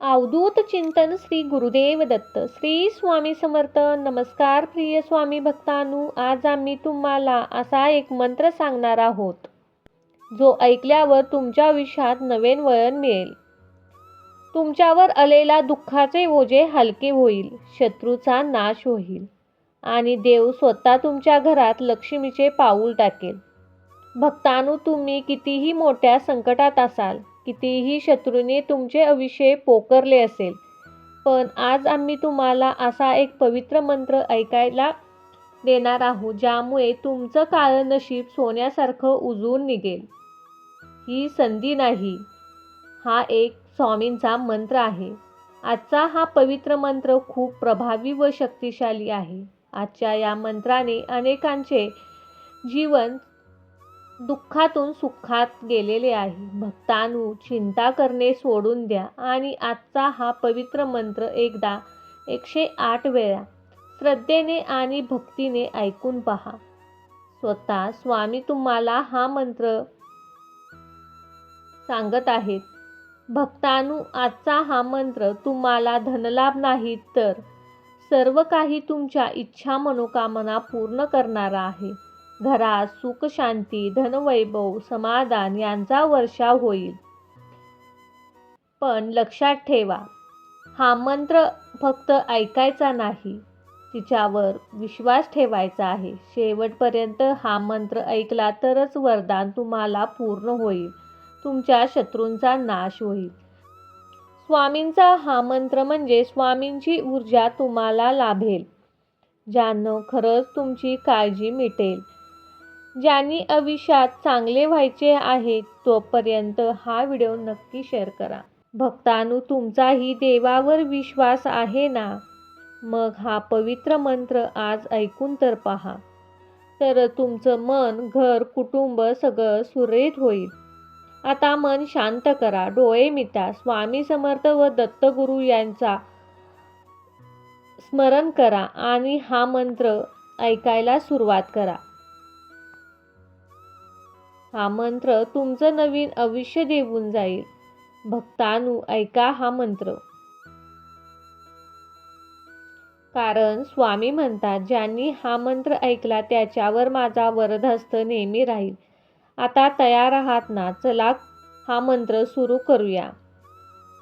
अवधूत चिंतन श्री गुरुदेव दत्त श्री स्वामी समर्थ. नमस्कार प्रिय स्वामी भक्तांनो, आज आम्ही तुम्हाला असा एक मंत्र सांगणार आहोत जो ऐकल्यावर तुमच्या आयुष्यात नवीन वळण मिळेल. तुमच्यावर आलेला दुःखाचे ओझे हलके होईल, शत्रूचा नाश होईल आणि देव स्वतः तुमच्या घरात लक्ष्मीचे पाऊल टाकेल. भक्तांनो, तुम्ही कितीही मोठ्या संकटात असाल, कितीही शत्रूने तुमचे आयुष्य पोखरले असेल, पण आज आम्ही तुम्हाला असा एक पवित्र मंत्र ऐकायला देणार आहोत ज्यामुळे तुमचं काळं नशीब सोन्यासारखं उजळून निघेल. ही संधी नाही, हा एक स्वामींचा मंत्र आहे. आजचा हा पवित्र मंत्र खूप प्रभावी व शक्तिशाली आहे. आजच्या या मंत्राने अनेकांचे जीवन दुःखातून सुखात गेलेले आहे. भक्तांनो, चिंता करणे सोडून द्या आणि आजचा हा पवित्र मंत्र एकदा 108 वेळा श्रद्धेने आणि भक्तीने ऐकून पहा. स्वतः स्वामी तुम्हाला हा मंत्र सांगत आहेत. भक्तांनो, आजचा हा मंत्र तुम्हाला धनलाभ नाही तर सर्व काही तुमच्या इच्छा मनोकामना पूर्ण करणारा आहे. घरात सुख शांती, धनवैभव, समाधान यांचा वर्षाव होईल. पण लक्षात ठेवा, हा मंत्र फक्त ऐकायचा नाही, तिच्यावर विश्वास ठेवायचा आहे. शेवटपर्यंत हा मंत्र ऐकला तरच वरदान तुम्हाला पूर्ण होईल, तुमच्या शत्रूंचा नाश होईल. स्वामींचा हा मंत्र म्हणजे स्वामींची ऊर्जा तुम्हाला लाभेल, ज्यानं खरंच तुमची काळजी मिटेल. ज्यांनी आयुष्यात चांगले व्हायचे आहे तोपर्यंत हा व्हिडिओ नक्की शेअर करा. भक्तांनो, तुमचाही देवावर विश्वास आहे ना? मग हा पवित्र मंत्र आज ऐकून तर पहा. तर तुमचं मन, घर, कुटुंब सगळं सुरळीत होईल. आता मन शांत करा, डोळे मिटा, स्वामी समर्थ व दत्तगुरू यांचा स्मरण करा आणि हा मंत्र ऐकायला सुरुवात करा. हा मंत्र तुमचं नवीन आयुष्य देऊन जाईल. भक्तांनो, ऐका हा मंत्र. कारण स्वामी म्हणतात, ज्यांनी हा मंत्र ऐकला त्याच्यावर माझा वरदहस्त नेहमी राहील. आता तयार आहात ना? चला हा मंत्र सुरू करूया.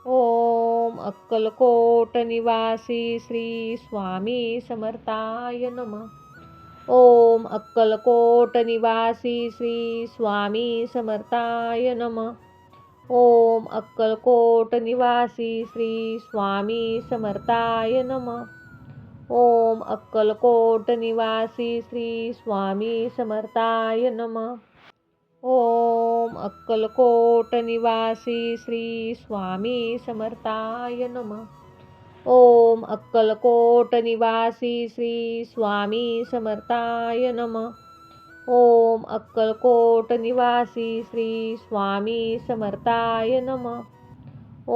ओम अक्कलकोट निवासी श्री स्वामी समर्थाय नमः. ओम अक्कलकोट निवासी श्री स्वामी समर्थाय नमः. ओम अक्कलकोट निवासी श्री स्वामी समर्थाय नमः. ओम अक्कलकोट निवासी श्री स्वामी समर्थाय नमः. ओम अक्कलकोट निवासी श्री स्वामी समर्थाय नमः. ओम अक्कलकोट निवासी श्री स्वामी समर्थाय नमः. ओम अक्कलकोट निवासी श्री स्वामी समर्थाय नमः.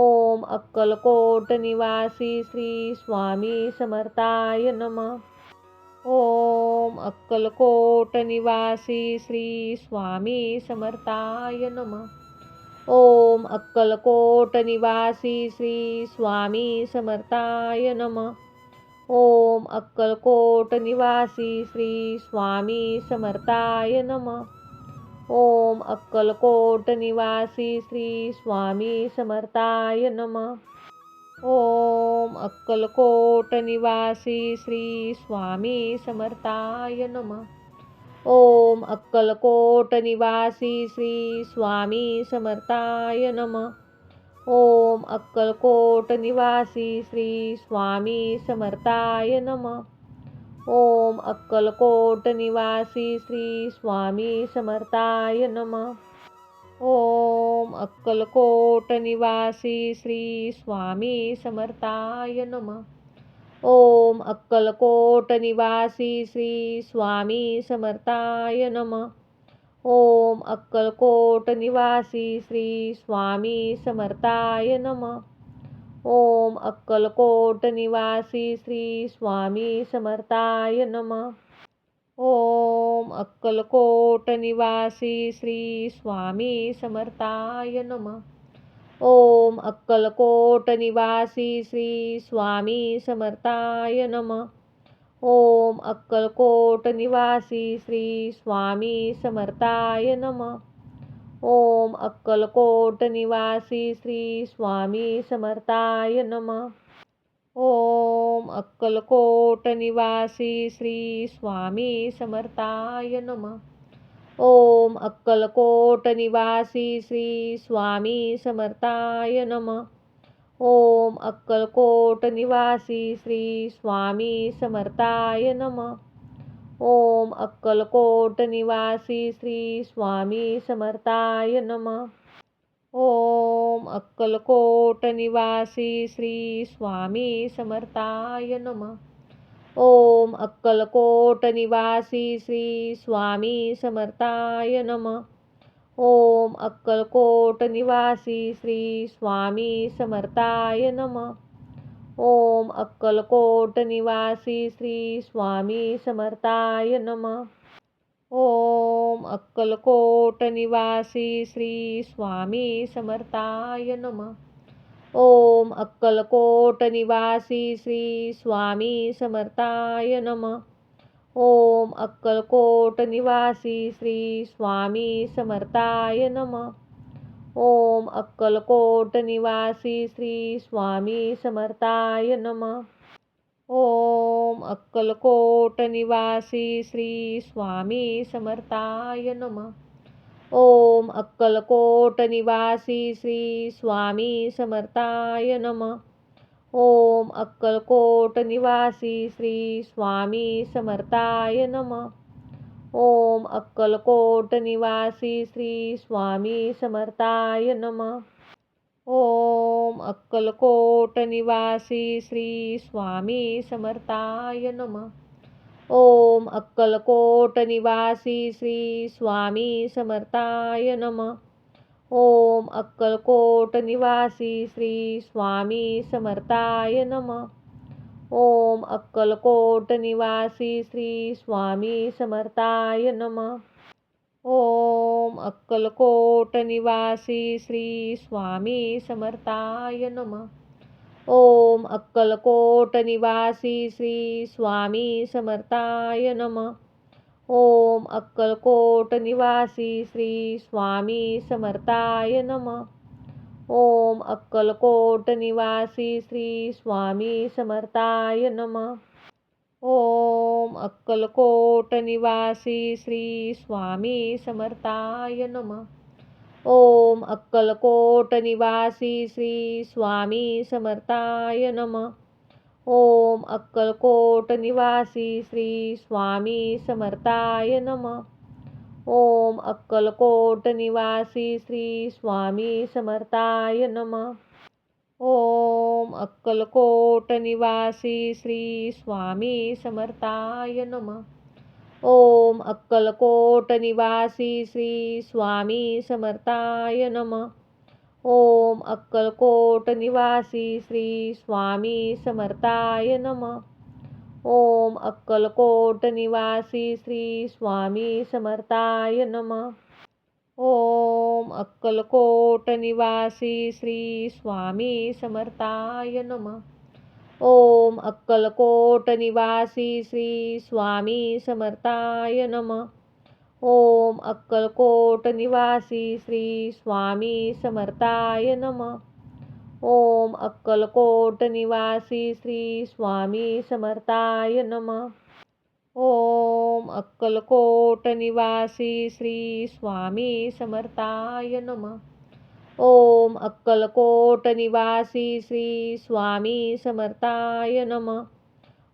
ओम अक्कलकोट निवासी श्री स्वामी समर्थाय नमः. ओम अक्कलकोट निवासी श्री स्वामी समर्थाय नमः. ओम अक्कलकोट निवासी श्री स्वामी समर्थाय नमः. ओम अक्कलकोट निवासी श्री स्वामी समर्थाय नमः. ओम अक्कलकोट निवासी श्री स्वामी समर्थाय नमः. ओम अक्कलकोट निवासी श्री स्वामी समर्थाय नमः. ओम अक्कलकोट निवासी श्री स्वामी समर्थाय नमः. ओम अक्कलकोट निवासी श्री स्वामी समर्थाय नमः. ओम अक्कलकोट निवासी श्री स्वामी समर्थाय नमः. ओम अक्कलकोट निवासी श्री स्वामी समर्थाय नमः. ओम अक्कलकोट निवासी श्री स्वामी समर्थाय नमः. ओम अक्कलकोट निवासी श्री स्वामी समर्थाय नमः. ओम अक्कलकोट निवासी श्री स्वामी समर्थाय नमः. ओम अक्कलकोट निवासी श्री स्वामी समर्थाय नमः. ओम अक्कलकोट निवासी श्री स्वामी समर्थाय नमः. ओम अक्कलकोट निवासी श्री स्वामी समर्थाय नमः. ओम अक्कलकोट निवासी श्री स्वामी समर्थाय नमः. ओम अक्कलकोट निवासी श्री स्वामी समर्थाय नमः. ओम अक्कलकोट निवासी श्री स्वामी समर्थाय नमः. ओम अक्कलकोट निवासी श्री स्वामी समर्थाय नमः. ओम अक्कलकोट निवासी श्री स्वामी समर्थाय नमः. ओम अक्कलकोट निवासी श्री स्वामी समर्थाय नमः. ओम अक्कलकोट निवासी श्री स्वामी समर्थाय नमः. ओम अक्कलकोट निवासी श्री स्वामी समर्थाय नमः. ओम अक्कलकोट निवासी श्री स्वामी समर्थाय नमः. ओम अक्कलकोट निवासी श्री स्वामी समर्थाय नमः. ओम अक्कलकोट निवासी श्री स्वामी समर्थाय नमः. ओम अक्कलकोट निवासी श्री स्वामी समर्थाय नमः. ओम अक्कलकोट निवासी श्री स्वामी समर्थाय नमः. ओम अक्कलकोट निवासी श्री स्वामी समर्थाय नमः. ओम अक्कलकोट निवासी श्री स्वामी समर्थाय नमः. ओम अक्कलकोट निवासी श्री स्वामी समर्थाय नमः. ओम अक्कलकोट निवासी श्री स्वामी समर्थाय नमः. ओम अक्कलकोट निवासी श्री स्वामी समर्थाय नमः. ओम अक्कलकोट निवासी श्री स्वामी समर्थाय नमः. ओम अक्कलकोट निवासी श्री स्वामी समर्थाय नमः. ओम अक्कलकोट निवासी श्री स्वामी समर्थाय नमः. ओम अक्कलकोट निवासी श्री स्वामी समर्थाय नमः. ओम अक्कलकोट निवासी श्री स्वामी समर्थाय नमः. ओम अक्कलकोट निवासी श्री स्वामी समर्थाय नमः. ओम अक्कलकोट निवासी श्री स्वामी समर्थाय नमः. ओम अक्कलकोट निवासी श्री स्वामी समर्थाय नमः. ओम अक्कलकोट निवासी श्री स्वामी समर्थाय नमः. ओम अक्कलकोट निवासी श्री स्वामी समर्थाय नमः. ओम अक्कलकोट निवासी श्री स्वामी समर्थाय नमः. ओम अक्कलकोट निवासी श्री स्वामी समर्थाय नमः. ओम अक्कलकोट निवासी श्री स्वामी समर्थाय नमः. ओम अक्कलकोट निवासी श्री स्वामी समर्थाय नमः. ओम अक्कलकोट निवासी श्री स्वामी समर्थाय नमः. ओम अक्कलकोट निवासी श्री स्वामी समर्थाय नमः. ओम अक्कलकोट निवासी श्री स्वामी समर्थाय नमः. ओम अक्कलकोट निवासी श्री स्वामी समर्थाय नमः. ओम अक्कलकोट निवासी श्री स्वामी समर्थाय नमः. ओम अक्कलकोट निवासी श्री स्वामी समर्थाय नमः. ओम अक्कलकोट निवासी श्री स्वामी समर्थाय नमः.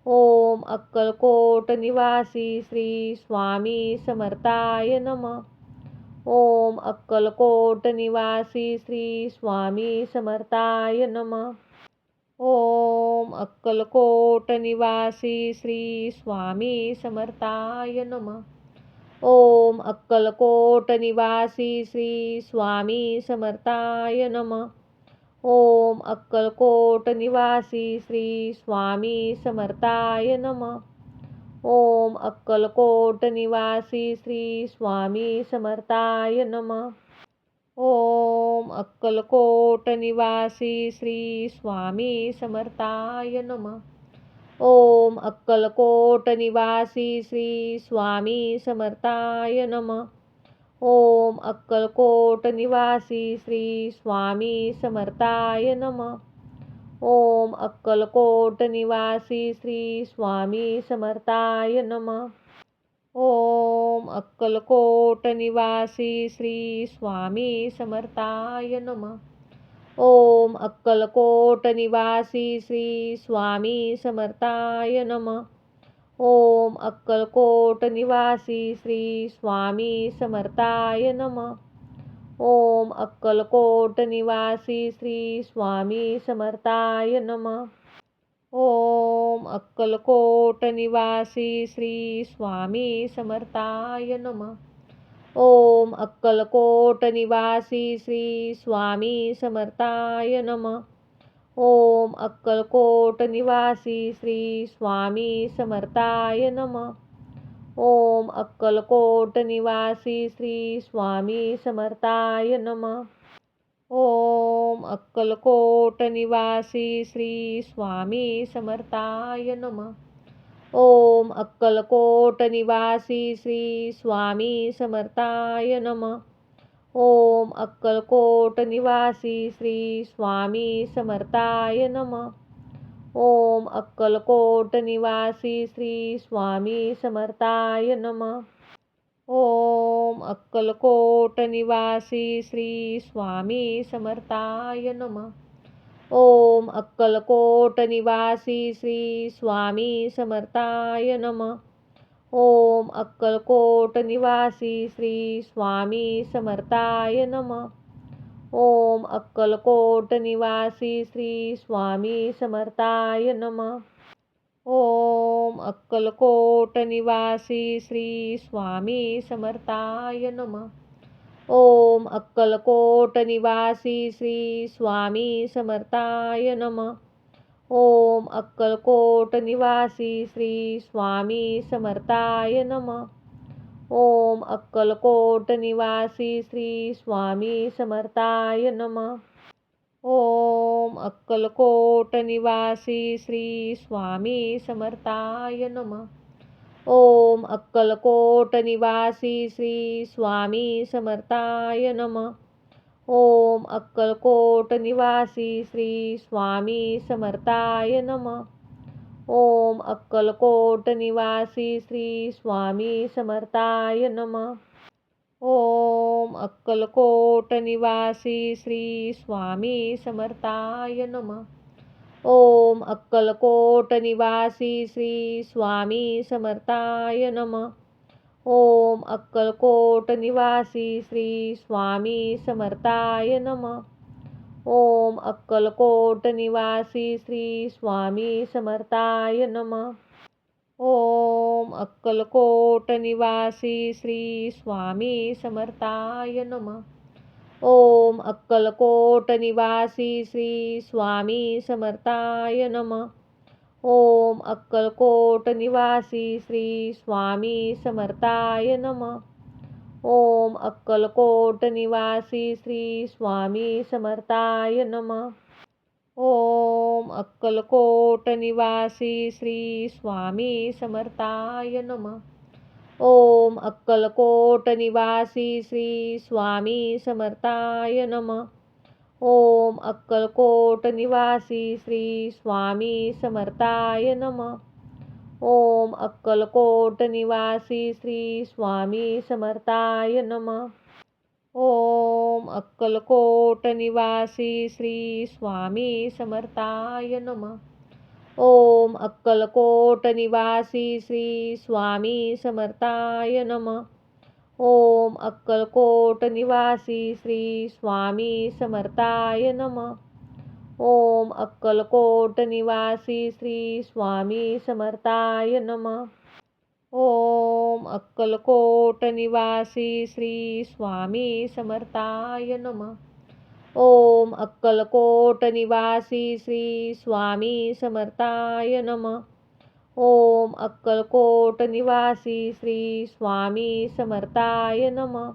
ओम अक्कलकोट निवासी श्री स्वामी समर्थाय नमः. ओम अक्कलकोट निवासी श्री स्वामी समर्थाय नमः. ओम अक्कलकोट निवासी श्री स्वामी समर्थाय नमः. ओम अक्कलकोट निवासी श्री स्वामी समर्थाय नमः. ओम अक्कलकोट निवासी श्री स्वामी समर्थाय नमः. ओम अक्कलकोट निवासी श्री स्वामी समर्थाय नमः. ओम अक्कलकोट निवासी श्री स्वामी समर्थाय नमः। ओम अक्कलकोट निवासी श्री स्वामी समर्थाय नमः। ओम अक्कलकोट निवासी श्री स्वामी समर्थाय नमः। ओम अक्कलकोट निवासी श्री स्वामी समर्थाय नमः। ओम अक्कलकोट निवासी श्री स्वामी समर्थाय नमः। ओम अक्कलकोट निवासी श्री स्वामी समर्थाय नमः। ओम अक्कलकोट निवासी श्री स्वामी समर्थाय नमः। ओम अक्कलकोट निवासी श्री स्वामी समर्थाय नमः। ओम अक्कलकोट निवासी श्री स्वामी समर्थाय नमः। ओम अक्कलकोट निवासी श्री स्वामी समर्थाय नमः। ओम अक्कलकोट निवासी श्री स्वामी समर्थाय नमः। ओम अक्कलकोट निवासी श्री स्वामी समर्थाय नमः। ओम अक्कलकोट निवासी श्री स्वामी समर्थाय नमः। ओम अक्कलकोट निवासी श्री स्वामी समर्थाय नमः। ओम अक्कलकोट निवासी श्री स्वामी समर्थाय नमः। ओम अक्कलकोट निवासी श्री स्वामी समर्थाय नमः। ओम अक्कलकोट निवासी श्री स्वामी समर्थाय नमः। ओम अक्कलकोट निवासी श्री स्वामी समर्थाय नमः। ओम अक्कलकोट निवासी श्री स्वामी समर्थाय नमः। ओम अक्कलकोट निवासी श्री स्वामी समर्थाय नमः। ओम अक्कलकोट निवासी श्री स्वामी समर्थाय नमः। ओम अक्कलकोट निवासी श्री स्वामी समर्थाय नमः। ओम अक्कलकोट निवासी श्री स्वामी समर्थाय नमः। ओम अक्कलकोट निवासी श्री स्वामी समर्थाय नमः। ओम अक्कलकोट निवासी श्री स्वामी समर्थाय नमः। ओम अक्कलकोट निवासी श्री स्वामी समर्थाय नमः। ओम अक्कलकोट निवासी श्री स्वामी समर्थाय नमः। ओम अक्कलकोट निवासी श्री स्वामी समर्थाय नमः। ओम अक्कलकोट निवासी श्री स्वामी समर्थाय नमः। ओम अक्कलकोट निवासी श्री स्वामी समर्थाय नमः। ओम अक्कलकोट निवासी श्री स्वामी समर्थाय नमः। ओम अक्कलकोट निवासी श्री स्वामी समर्थाय नमः। ओम अक्कलकोट निवासी श्री स्वामी समर्थाय नमः। ओम अक्कलकोट निवासी श्री स्वामी समर्थाय नमः। ओम अक्कलकोट निवासी श्री स्वामी समर्थाय नमः। ओम अक्कलकोट निवासी श्री स्वामी समर्थाय नमः। ओम अक्कलकोट निवासी श्री स्वामी समर्थाय नमः। ओम अक्कलकोट निवासी श्री स्वामी समर्थाय नमः। ओम अक्कलकोट निवासी श्री स्वामी समर्थाय नमः। ओम अक्कलकोट निवासी श्री स्वामी समर्थाय नमः। ओम अक्कलकोट निवासी श्री स्वामी समर्थाय नमः। ओम अक्कलकोट निवासी श्री स्वामी समर्थाय नमः। ओम अक्कलकोट निवासी श्री स्वामी समर्थाय नमः। ओम अक्कलकोट निवासी श्री स्वामी समर्थाय नमः। ओम अक्कलकोट निवासी श्री स्वामी समर्थाय नमः। ओम अक्कलकोट निवासी श्री स्वामी समर्थाय नमः। ओम अक्कलकोट निवासी श्री स्वामी समर्थाय नमः।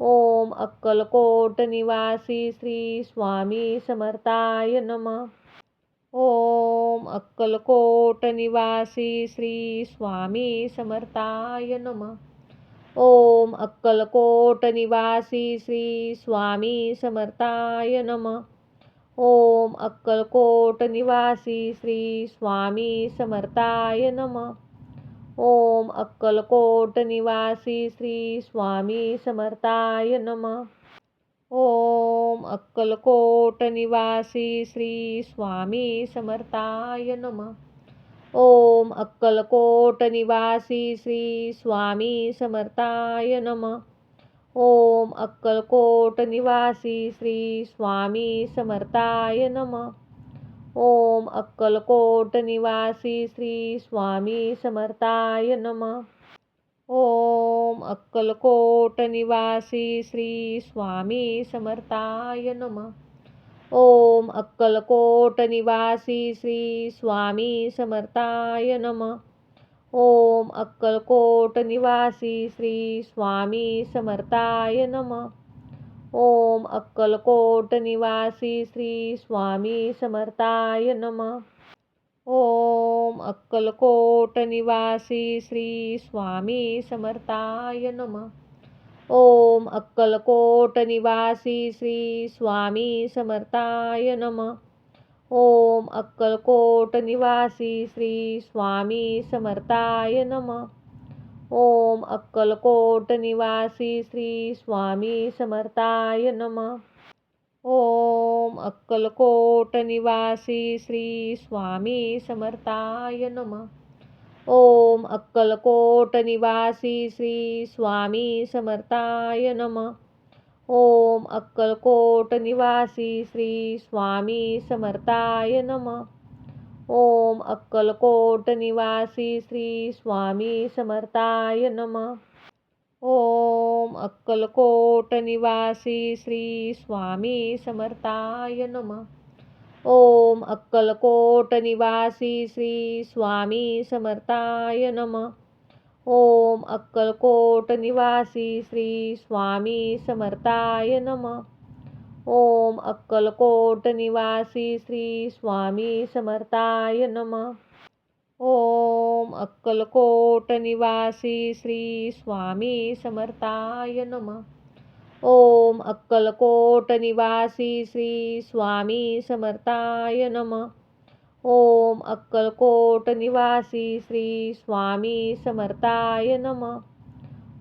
ओम अक्कलकोट निवासी श्री स्वामी समर्थाय नमः. ओम अक्कलकोट निवासी श्री स्वामी समर्थाय नमः. ओम अक्कलकोट निवासी श्री स्वामी समर्थाय नमः. ओम अक्कलकोट निवासी श्री स्वामी समर्थाय नमः. ओम अक्कलकोट निवासी श्री स्वामी समर्थाय नमः. ओम अक्कलकोट निवासी श्री स्वामी समर्थाय नमः. ओम अक्कलकोट निवासी श्री स्वामी समर्थाय नमः. ओम अक्कलकोट निवासी श्री स्वामी समर्थाय नमः. ओम अक्कलकोट निवासी श्री स्वामी समर्थाय नमः. ओम अक्कलकोट निवासी श्री स्वामी समर्थाय नमः. ओम अक्कलकोट निवासी श्री स्वामी समर्थाय नमः. ओम अक्कलकोट निवासी श्री स्वामी समर्थाय नमः. ओम अक्कलकोट निवासी श्री स्वामी समर्थाय नमः. ओम अक्कलकोट निवासी श्री स्वामी समर्थाय नमः. ओम अक्कलकोट निवासी श्री स्वामी समर्थाय नमः. ओम अक्कलकोट निवासी श्री स्वामी समर्थाय नमः. ओम अक्कलकोट निवासी श्री स्वामी समर्थाय नमः. ओम अक्कलकोट निवासी श्री स्वामी समर्थाय नमः. ओम अक्कलकोट निवासी श्री स्वामी समर्थाय नमः. ओम अक्कलकोट निवासी श्री स्वामी समर्थाय नमः. ओम अक्कलकोट निवासी श्री स्वामी समर्थाय नमः. ओम अक्कलकोट निवासी श्री स्वामी समर्थाय नमः. ओम अक्कलकोट निवासी श्री स्वामी समर्थाय नमः. ओम अक्कलकोट निवासी श्री स्वामी समर्थाय नमः. ओम अक्कलकोट निवासी श्री स्वामी समर्थाय नमः. ओम अक्कलकोट निवासी श्री स्वामी समर्थाय नमः. ओम अक्कलकोट निवासी श्री स्वामी समर्थाय नमः. ओम अक्कलकोट निवासी श्री स्वामी समर्थाय नमः.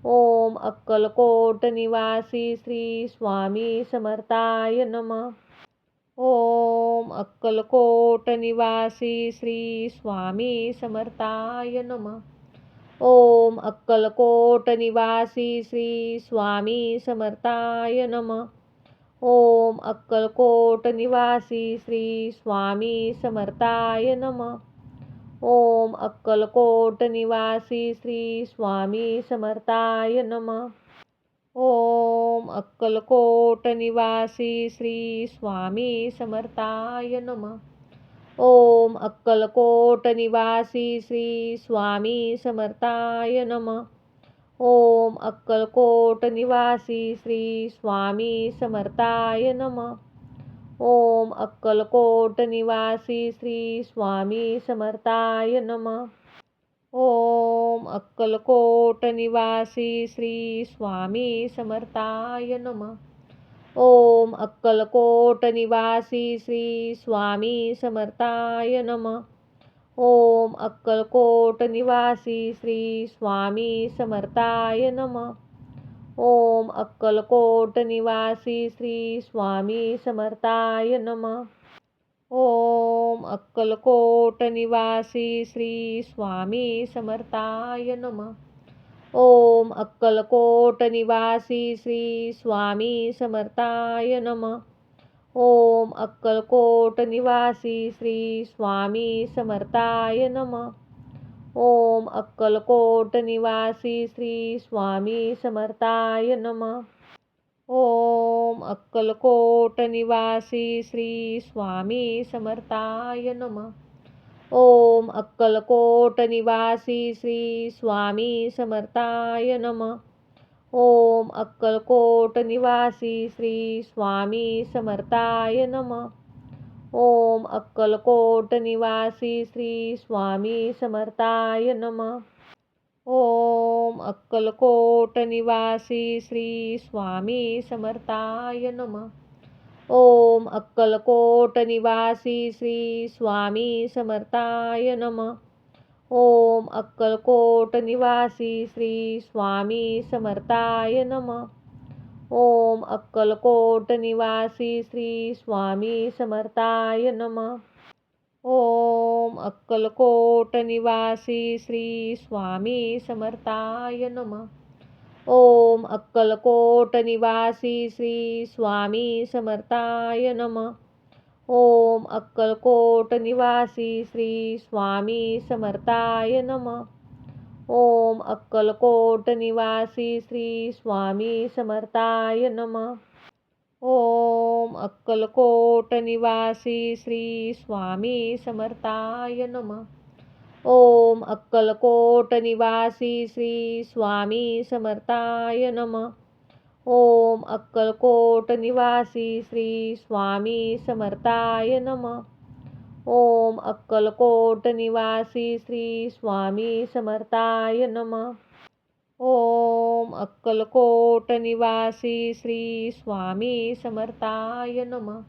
ओम अक्कलकोट निवासी श्री स्वामी समर्थाय नमः. ओम अक्कलकोट निवासी श्री स्वामी समर्थाय नमः. ओम अक्कलकोट निवासी श्री स्वामी समर्थाय नमः. ओम अक्कलकोट निवासी श्री स्वामी समर्थाय नमः. ओम अक्कलकोट निवासी श्री स्वामी समर्थाय नमः. ओम अक्कलकोट निवासी श्री स्वामी समर्थाय नमः. ओम अक्कलकोट निवासी श्री स्वामी समर्थाय नमः. ओम अक्कलकोट निवासी श्री स्वामी समर्थाय नमः. ओम अक्कलकोट निवासी श्री स्वामी समर्थाय नमः. ओम अक्कलकोट निवासी श्री स्वामी समर्थाय नमः. ओम अक्कलकोट निवासी श्री स्वामी समर्थाय नमः. ओम अक्कलकोट निवासी श्री स्वामी समर्थाय नमः. ओम अक्कलकोट निवासी श्री स्वामी समर्थाय नमः. ओम अक्कलकोट निवासी श्री स्वामी समर्थाय नमः. ओम अक्कलकोट निवासी श्री स्वामी समर्थाय नमः. ओम अक्कलकोट निवासी श्री स्वामी समर्थाय नमः. ओम अक्कलकोट निवासी श्री स्वामी समर्थाय नमः. ओम अक्कलकोट निवासी श्री स्वामी समर्थाय नमः. ओम अक्कलकोट निवासी श्री स्वामी समर्थाय नमः. ओम अक्कलकोट निवासी श्री स्वामी समर्थाय नमः. ओम अक्कलकोट निवासी श्री स्वामी समर्थाय नमः. ओम अक्कलकोट निवासी श्री स्वामी समर्थाय नमः. ओम अक्कलकोट निवासी श्री स्वामी समर्थाय नमः. ओम अक्कलकोट निवासी श्री स्वामी समर्थाय नमः. ओम अक्कलकोट निवासी श्री स्वामी समर्थाय नमः. ओम अक्कलकोट निवासी श्री स्वामी समर्थाय नमः. ओम अक्कलकोट निवासी श्री स्वामी समर्थाय नमः. ओम अक्कलकोट निवासी श्री स्वामी समर्थाय नमः. ओम अक्कलकोट निवासी श्री स्वामी समर्थाय नमः. ओम अक्कलकोट निवासी श्री स्वामी समर्थाय नमः. ओम अक्कलकोट निवासी श्री स्वामी समर्थाय नमः. ओम अक्कलकोट निवासी श्री स्वामी समर्थाय नमः. ओम अक्कलकोट निवासी श्री स्वामी समर्थाय नमः. ओम अक्कलकोट निवासी श्री स्वामी समर्थाय नमः.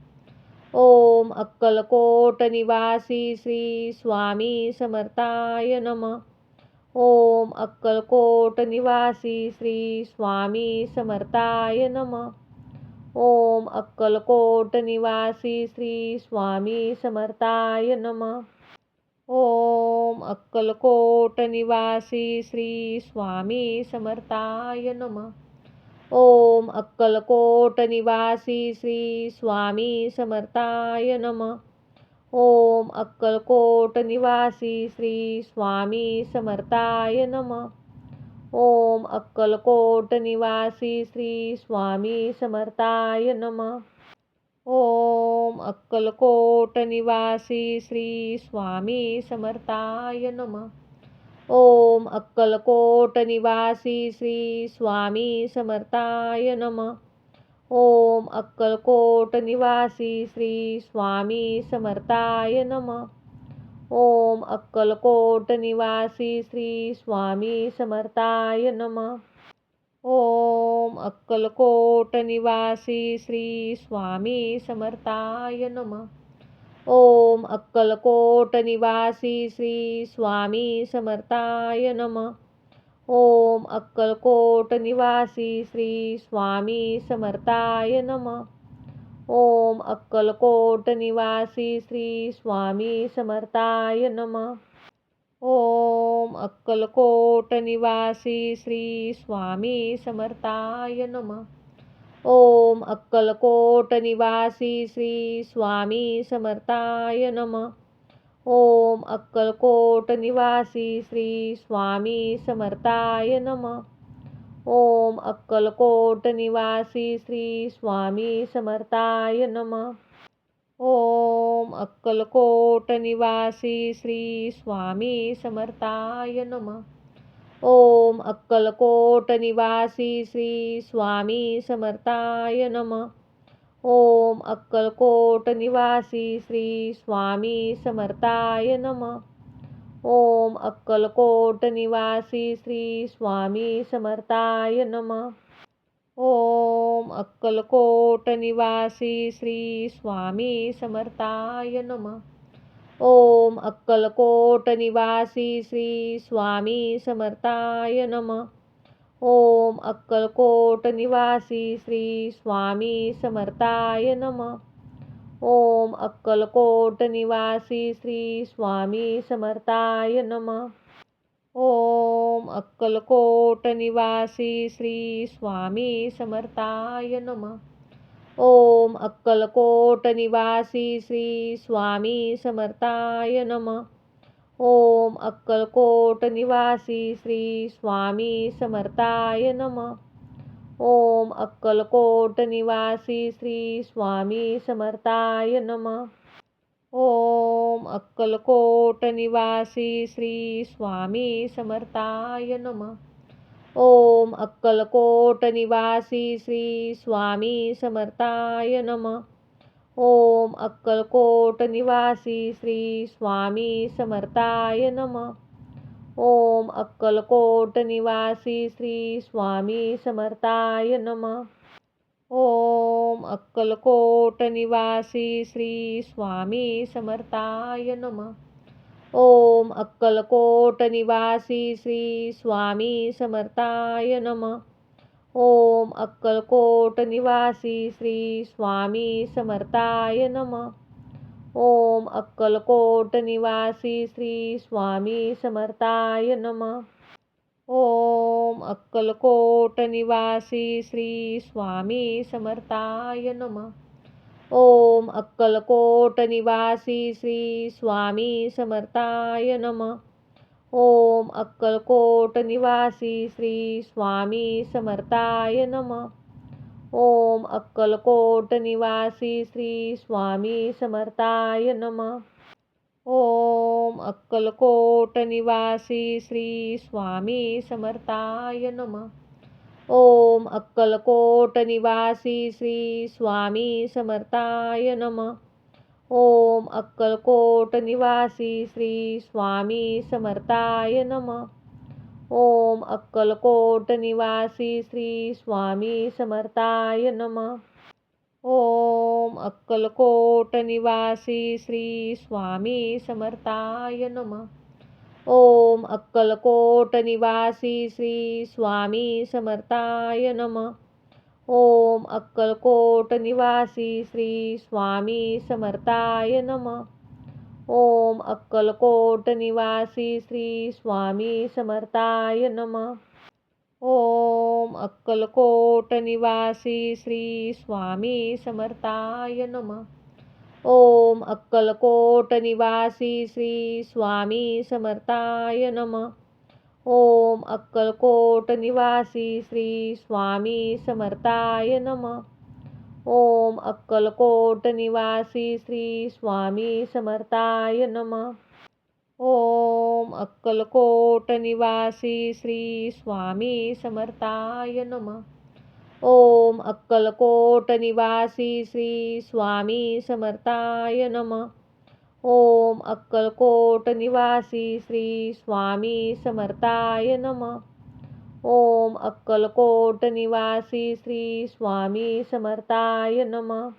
ओम अक्कलकोट निवासी श्री स्वामी समर्थाय नमः. ओम अक्कलकोट निवासी श्री स्वामी समर्थाय नमः. ओम अक्कलकोट निवासी श्री स्वामी समर्थाय नमः. ओम अक्कलकोट निवासी श्री स्वामी समर्थाय नमः. ओम अक्कलकोट निवासी श्री स्वामी समर्थाय नमः. ओम अक्कलकोट निवासी श्री स्वामी समर्थाय नमः. ओम अक्कलकोट निवासी श्री स्वामी समर्थाय नमः. ओम अक्कलकोट निवासी श्री स्वामी समर्थाय नमः. ओम अक्कलकोट निवासी श्री स्वामी समर्थाय नमः. ओम अक्कलकोट निवासी श्री स्वामी समर्थाय नमः. ओम अक्कलकोट निवासी श्री स्वामी समर्थाय नमः. ओम अक्कलकोट निवासी श्री स्वामी समर्थाय नमः. ओम अक्कलकोट निवासी श्री स्वामी समर्थाय नमः. ओम अक्कलकोट निवासी श्री स्वामी समर्थाय नमः. ओम अक्कलकोट निवासी श्री स्वामी समर्थाय नमः. ओम अक्कलकोट निवासी श्री स्वामी समर्थाय नमः. ओम अक्कलकोट निवासी श्री स्वामी समर्थाय नमः. ओम अक्कलकोट निवासी श्री स्वामी समर्थाय नमः. ओम अक्कलकोट निवासी श्री स्वामी समर्थाय नमः. ओम अक्कलकोट निवासी श्री स्वामी समर्थाय नमः. ओम अक्कलकोट निवासी श्री स्वामी समर्थाय नमः. ओम अक्कलकोट निवासी श्री स्वामी समर्थाय नमः. ओम अक्कलकोट निवासी श्री स्वामी समर्थाय नमः. ओम अक्कलकोट निवासी श्री स्वामी समर्थाय नमः. ओम अक्कलकोट निवासी श्री स्वामी समर्थाय नमः. ओम अक्कलकोट निवासी श्री स्वामी समर्थाय नमः. ओम अक्कलकोट निवासी श्री स्वामी समर्थाय नमः. ओम अक्कलकोट निवासी श्री स्वामी समर्थाय नमः. ओम अक्कलकोट निवासी श्री स्वामी समर्थाय नमः. ओम अक्कलकोट निवासी श्री स्वामी समर्थाय नमः. ओम अक्कलकोट निवासी श्री स्वामी समर्थाय नमः. ओम अक्कलकोट निवासी श्री स्वामी समर्थाय नमः. ओम अक्कलकोट निवासी श्री स्वामी समर्थाय नमः. ओम अक्कलकोट निवासी श्री स्वामी समर्थाय नमः. ओम अक्कलकोट निवासी श्री स्वामी समर्थाय नमः. ओम अक्कलकोट निवासी श्री स्वामी समर्थाय नमः. ओम अक्कलकोट निवासी श्री स्वामी समर्थाय नमः. ओम अक्कलकोट निवासी श्री स्वामी समर्थाय नमः. ओम अक्कलकोट निवासी श्री स्वामी समर्थाय नमः. ओम अक्कलकोट निवासी श्री स्वामी समर्थाय नमः. ओम अक्कलकोट निवासी श्री स्वामी समर्थाय नमः. ओम अक्कलकोट निवासी श्री स्वामी समर्थाय नमः. ओम अक्कलकोट निवासी श्री स्वामी समर्थाय नमः. ओम अक्कलकोट निवासी श्री स्वामी समर्थाय नमः. ओम अक्कलकोट निवासी श्री स्वामी समर्थाय नमः. ओम अक्कलकोट निवासी श्री स्वामी समर्थाय नमः. ओम अक्कलकोट निवासी श्री स्वामी समर्थाय नमः. ओम अक्कलकोट निवासी श्री स्वामी समर्थाय नमः. ओम अक्कलकोट निवासी श्री स्वामी समर्थाय नमः. ओम अक्कलकोट निवासी श्री स्वामी समर्थाय नमः. ओम अक्कलकोट निवासी श्री स्वामी समर्थाय नमः. ओम अक्कलकोट निवासी श्री स्वामी समर्थाय नमः. ओम अक्कलकोट निवासी श्री स्वामी समर्थाय नमः. ओम अक्कलकोट निवासी श्री स्वामी समर्थाय नमः. ओम अक्कलकोट निवासी श्री स्वामी समर्थाय नमः. ओम अक्कलकोट निवासी श्री स्वामी समर्थाय नमः. ओम अक्कलकोट निवासी श्री स्वामी समर्थाय नमः. ओम अक्कलकोट निवासी श्री स्वामी समर्थाय नमः. ओम अक्कलकोट निवासी श्री स्वामी समर्थाय नमः.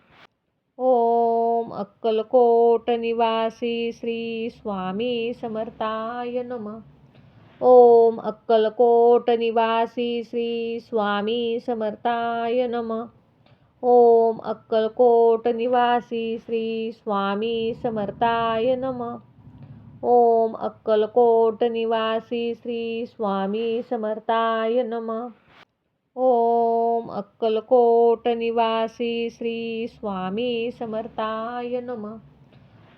ओम अक्कलकोट निवासी श्री स्वामी समर्थाय नमः. ओम अक्कलकोट निवासी श्री स्वामी समर्थाय नमः. ओम अक्कलकोट निवासी श्री स्वामी समर्थाय नमः. ओम अक्कलकोट निवासी श्री स्वामी समर्थाय नमः. ओम अक्कलकोट निवासी श्री स्वामी समर्थाय नमः.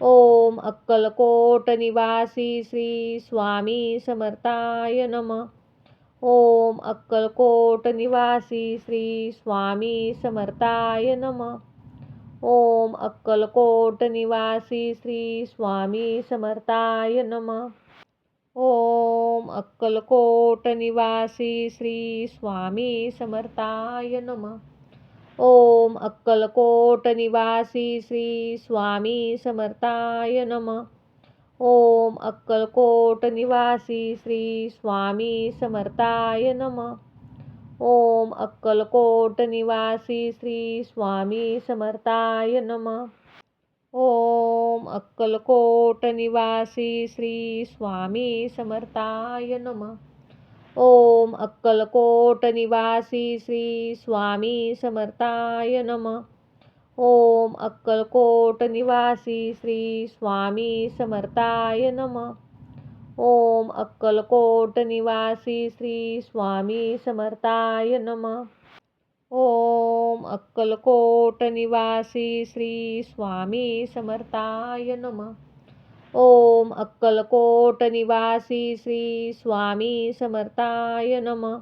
ओम अक्कलकोट निवासी श्री स्वामी समर्थाय नमः. ओम अक्कलकोट निवासी श्री स्वामी समर्थाय नमः. ओम अक्कलकोट निवासी श्री स्वामी समर्थाय नमः. ओम अक्कलकोट निवासी श्री स्वामी समर्थाय नमः. ओम अक्कलकोट निवासी श्री स्वामी समर्थाय नमः. ओम अक्कलकोट निवासी श्री स्वामी समर्थाय नमः. ओम अक्कलकोट निवासी श्री स्वामी समर्थाय नमः. ओम अक्कलकोट निवासी श्री स्वामी समर्थाय नमः. ओम अक्कलकोट निवासी श्री स्वामी समर्थाय नमः. ओम अक्कलकोट निवासी श्री स्वामी समर्थाय नमः. ओम अक्कलकोट निवासी श्री स्वामी समर्थाय नमः. ओम अक्कलकोट निवासी श्री स्वामी समर्थाय नमः. ओम अक्कलकोट निवासी श्री स्वामी समर्थाय नमः.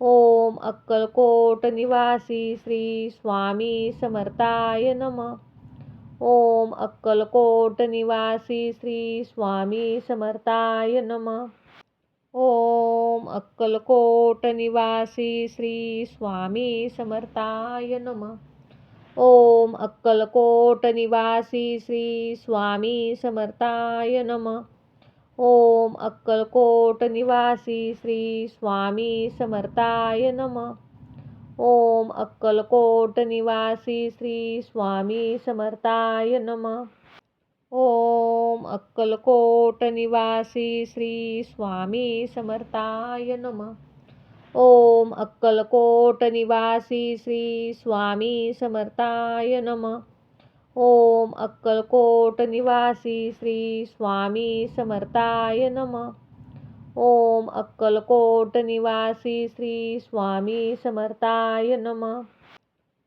ओम अक्कलकोट निवासी श्री स्वामी समर्थाय नमः. ओम अक्कलकोट निवासी श्री स्वामी समर्थाय नमः. ओम अक्कलकोट निवासी श्री स्वामी समर्थाय नमः. ओम अक्कलकोट निवासी श्री स्वामी समर्थाय नमः. ओम अक्कलकोट निवासी श्री स्वामी समर्थाय नमः. ओम अक्कलकोट निवासी श्री स्वामी समर्थाय नमः. ओम अक्कलकोट निवासी श्री स्वामी समर्थाय नमः. ओम अक्कलकोट निवासी श्री स्वामी समर्थाय नमः. ओम अक्कलकोट निवासी श्री स्वामी समर्थाय नमः. ओम अक्कलकोट निवासी श्री स्वामी समर्थाय नमः.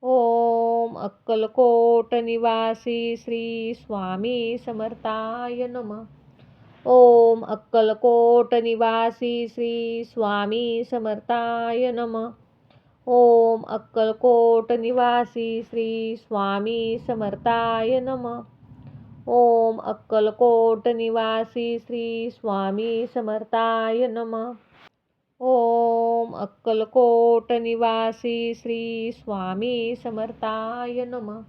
ओम अक्कलकोट निवासी श्री स्वामी समर्थाय नमः. ओम अक्कलकोट निवासी श्री स्वामी समर्थाय नमः. ओम अक्कलकोट निवासी श्री स्वामी समर्थाय नमः. ओम अक्कलकोट निवासी श्री स्वामी समर्थाय नमः. ओम अक्कलकोट निवासी श्री स्वामी समर्थाय नमः.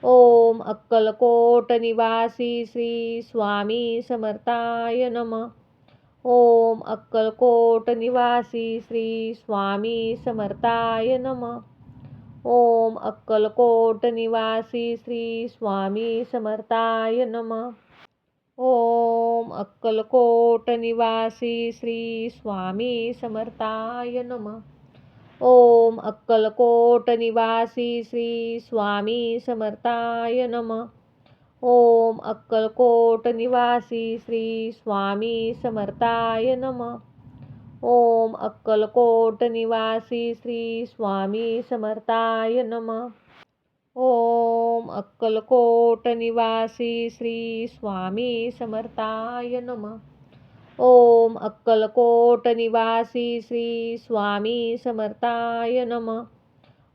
ओम अक्कलकोट निवासी श्री स्वामी समर्थाय नमः. ओम अक्कलकोट निवासी श्री स्वामी समर्थाय नमः. ओम अक्कलकोट निवासी श्री स्वामी समर्थाय नमः. ओम अक्कलकोट निवासी श्री स्वामी समर्थाय नमः. ओम अक्कलकोट निवासी श्री स्वामी समर्थाय नमः. ओम अक्कलकोट निवासी श्री स्वामी समर्थाय नमः. ओम अक्कलकोट निवासी श्री स्वामी समर्थाय नमः. ओम अक्कलकोट निवासी श्री स्वामी समर्थाय नमः. ओम अक्कलकोट निवासी श्री स्वामी समर्थाय नमः.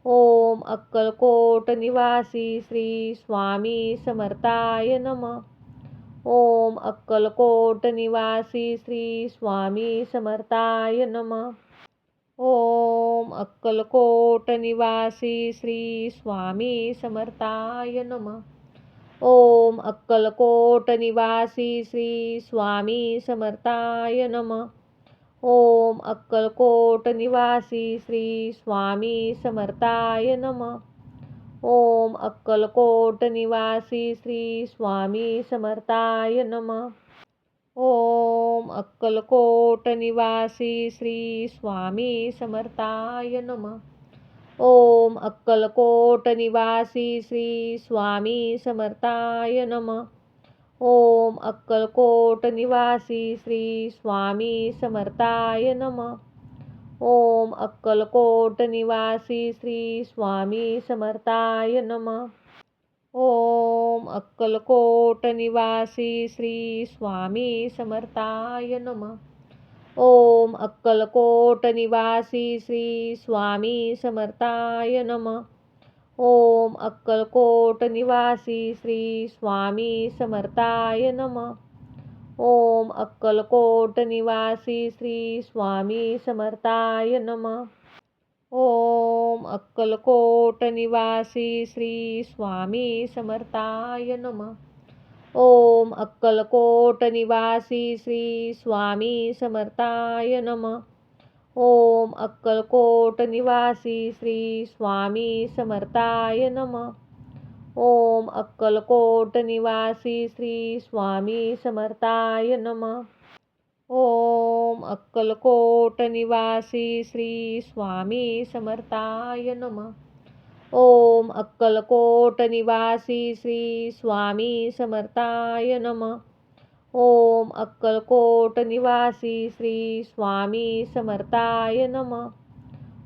ओम अक्कलकोट निवासी श्री स्वामी समर्थाय नमः. ओम अक्कलकोट निवासी श्री स्वामी समर्थाय नमः. ओम अक्कलकोट निवासी श्री स्वामी समर्थाय नमः. ओम अक्कलकोट निवासी श्री स्वामी समर्थाय नमः. ओम अक्कलकोट निवासी श्री स्वामी समर्थाय नमः. ओम अक्कलकोट निवासी श्री स्वामी समर्थाय नमः. ओम अक्कलकोट निवासी श्री स्वामी समर्थाय नमः. ओम अक्कलकोट निवासी श्री स्वामी समर्थाय नमः. ओम अक्कलकोट निवासी श्री स्वामी समर्थाय नमः. ओम अक्कलकोट निवासी श्री स्वामी समर्थाय नमः. ओम अक्कलकोट निवासी श्री स्वामी समर्थाय नमः. ओम अक्कलकोट निवासी श्री स्वामी समर्थाय नमः. ओम अक्कलकोट निवासी श्री स्वामी समर्थाय नमः. ओम अक्कलकोट निवासी श्री स्वामी समर्थाय नमः. ओम अक्कलकोट निवासी श्री स्वामी समर्थाय नमः. ओम अक्कलकोट निवासी श्री स्वामी समर्थाय नमः. ओम अक्कलकोट निवासी श्री स्वामी समर्थाय नमः. ओम अक्कलकोट निवासी श्री स्वामी समर्थाय नमः. ओम अक्कलकोट निवासी श्री स्वामी समर्थाय नमः. ओम अक्कलकोट निवासी श्री स्वामी समर्थाय नमः. ओम अक्कलकोट निवासी श्री स्वामी समर्थाय नमः.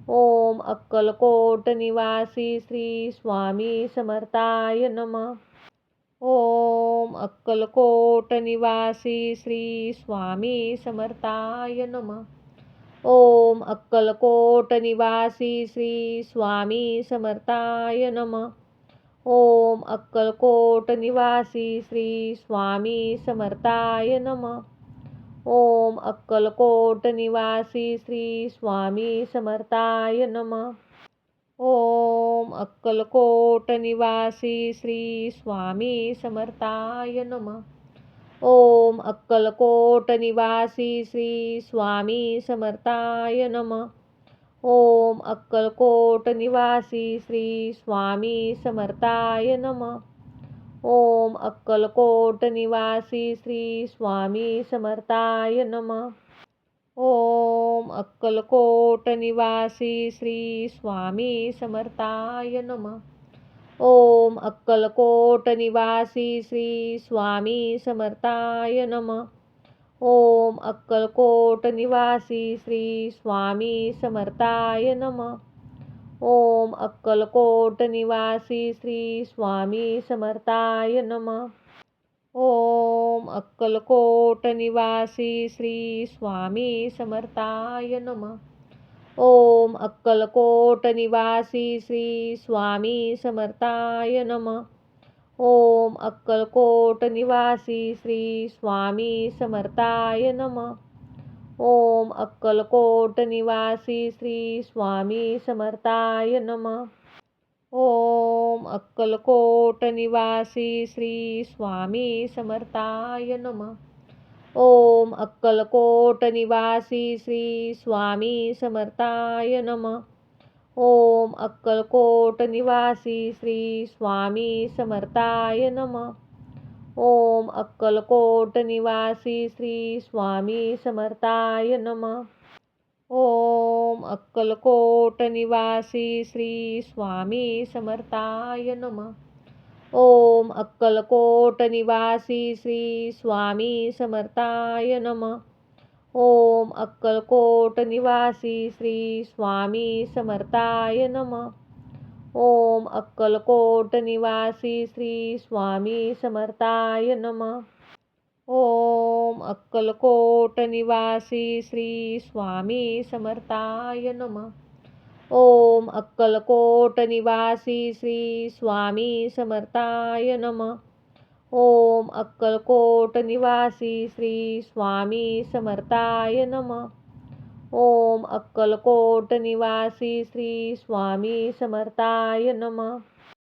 ओम अक्कलकोट निवासी श्री स्वामी समर्थाय नमः. ओम अक्कलकोट निवासी श्री स्वामी समर्थाय नमः. ओम अक्कलकोट निवासी श्री स्वामी समर्थाय नमः. ओम अक्कलकोट निवासी श्री स्वामी समर्थाय नमः. ओम अक्कलकोट निवासी श्री स्वामी समर्थाय नमः. ओम अक्कलकोट निवासी श्री स्वामी समर्थाय नमः. ओम अक्कलकोट निवासी श्री स्वामी समर्थाय नमः. ओम अक्कलकोट निवासी श्री स्वामी समर्थाय नमः. ओम अक्कलकोट निवासी श्री स्वामी समर्थाय नमः. ओम अक्कलकोट निवासी श्री स्वामी समर्थाय नमः. ओम अक्कलकोट निवासी श्री स्वामी समर्थाय नमः. ओम अक्कलकोट निवासी श्री स्वामी समर्थाय नमः. ओम अक्कलकोट निवासी श्री स्वामी समर्थाय नमः. ओम अक्कलकोट निवासी श्री स्वामी समर्थाय नमः. ओम अक्कलकोट निवासी श्री स्वामी समर्थाय नमः. ओम अक्कलकोट निवासी श्री स्वामी समर्थाय नमः. ओम अक्कलकोट निवासी श्री स्वामी समर्थाय नमः. ओम अक्कलकोट निवासी श्री स्वामी समर्थाय नमः. ओम अक्कलकोट निवासी श्री स्वामी समर्थाय नमः. ओम अक्कलकोट निवासी श्री स्वामी समर्थाय नमः. ओम अक्कलकोट निवासी श्री स्वामी समर्थाय नमः. ओम अक्कलकोट निवासी श्री स्वामी समर्थाय नमः. ओम अक्कलकोट निवासी श्री स्वामी समर्थाय नमः. ओम अक्कलकोट निवासी श्री स्वामी समर्थाय नमः. ओम अक्कलकोट निवासी श्री स्वामी समर्थाय नमः. ओम अक्कलकोट निवासी श्री स्वामी समर्थाय नमः. ओम अक्कलकोट निवासी श्री स्वामी समर्थाय नमः. ओम अक्कलकोट निवासी श्री स्वामी समर्थाय नमः. ओम अक्कलकोट निवासी श्री स्वामी समर्थाय नमः.